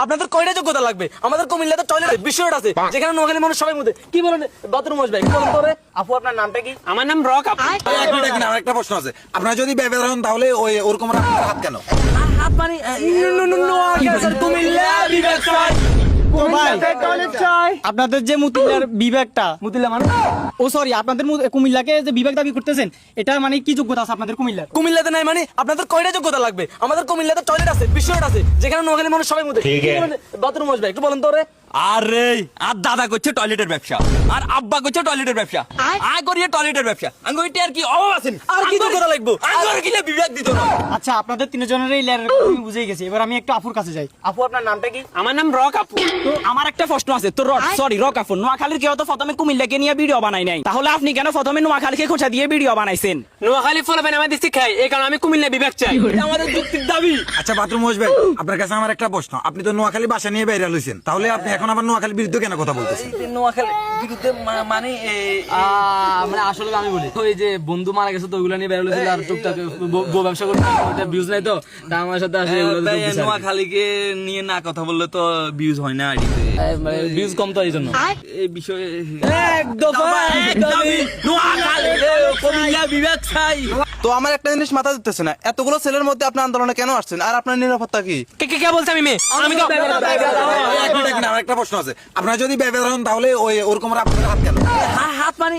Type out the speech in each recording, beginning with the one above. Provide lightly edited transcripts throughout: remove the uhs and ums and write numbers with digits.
আপনাদের কয়টা যোগ্যতা লাগবে? আমাদের কুমিল্লাতে টয়লেট বিশ্বরোড আছে, যেখানে নোয়াখালী মানুষ সবাই মধ্যে কি বলেন বাথরুম আসবে কি বলেন তো রে? আপু আপনার নামটা কি? আমার নাম রক আপু। আমার একটা প্রশ্ন আছে, আপনারা যদি ব্যবহার হন তাহলে ওই ওরকম আপনার হাত কেন? হাত মানে নোয়াখালী কুমিল্লা বিভাগ চাই। আপনাদের যে মুতিল্লার বিভাগটা, মুতিল্লা মানে ও সরি, আপনাদের কুমিল্লাকে যে বিভাগ দাবি করতেছেন, এটা মানে কি যোগ্যতা আছে আপনাদের কুমিল্লার? কুমিল্লাতে নাই মানে আপনাদের কয়টা যোগ্যতা লাগবে? আমাদের কুমিল্লাতে টয়লেট আছে বিশ্বরোড আছে, যেখানে নোয়াখালী মানুষ সবাই মধ্যে বাথরুম আসবে একটু বলেন তো রে? আরে আর দাদা করছে টয়লেটের ব্যবসা, আর আব্বা করছে টয়লেটের ব্যবসা, আয় করিয়ে টয়লেটের ব্যবসা। আমি ওইটা আর কি অভাব আছেন? আর কি যোগ্যতা লাগবে? আর কি বিভাগ দিত না। আচ্ছা, আপনাদের তিনজনের এই লেয়ারের কথা আমি বুঝে গেছি, এবার আমি একটু আপুর কাছে যাই। আপু আপনার নামটা কি? আমার নাম রক আপু। তো আমার একটা প্রশ্ন আছে, তো সরি রক আপু, নোয়াখালীর কেউ তো প্রথমে কুমিল্লাকে নিয়ে ভিডিও বানাই নাই, তাহলে আপনি কেন প্রথমে নোয়াখালীকে খোঁচা দিয়ে ভিডিও বানাইছেন? নোয়াখালী ফলাবেন আমাদের শিখাই, এই কারণে আমি কুমিল্লা বিভাগ চাই, এটা আমাদের যুক্তির দাবি। আচ্ছা বাথরুম ভাই, আপনার কাছে আমার একটা প্রশ্ন, আপনি তো নোয়াখালী ভাষা নিয়ে বাইরে লইছেন, তাহলে আপনি এখন আবার নোয়াখালীর বিরুদ্ধে কেন কথা বলতেছেন? নোয়াখালী বিরুদ্ধে মানে মানে আসলে আমি বলি ওই যে বন্ধু মারা গেছে তো ওইগুলো নিয়ে বের হয়েছিল, আর টুকটাক গো ব্যবসা করতে ওটা ভিউজ নাই তো, তা আমার সাথে আসলে নোয়াখালীকে নিয়ে না কথা বললে তো ভিউজ হয় না আইডিতে, ভিউজ কম তো এই জন্য এই বিষয়ে একদম নোয়াখালী কুমিল্লা বিভাগ চাই। তো আমার একটা জিনিস মাথা দিতেছে না, এতগুলো ছেলের মধ্যে আপনি আন্দোলনে কেন আসছেন, আর আপনার নিরাপত্তা কি? কে বলছে আমি মেয়ে? আমি তো আমার একটা প্রশ্ন আছে, আপনারা যদি ব্যবহার হন তাহলে ওই ওরকম আপনার হাত কেন? হাত মানে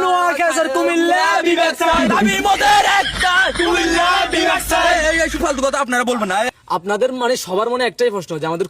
নোয়াখালী কুমিল্লা বিভাগ চাই, দাবি মোদের একটা, কুমিল্লা বিভাগ চাই। এই ফালতু কথা আপনারা বলবেন না। আপনাদের মানে সবার মনে একটাই প্রশ্ন যে আমাদের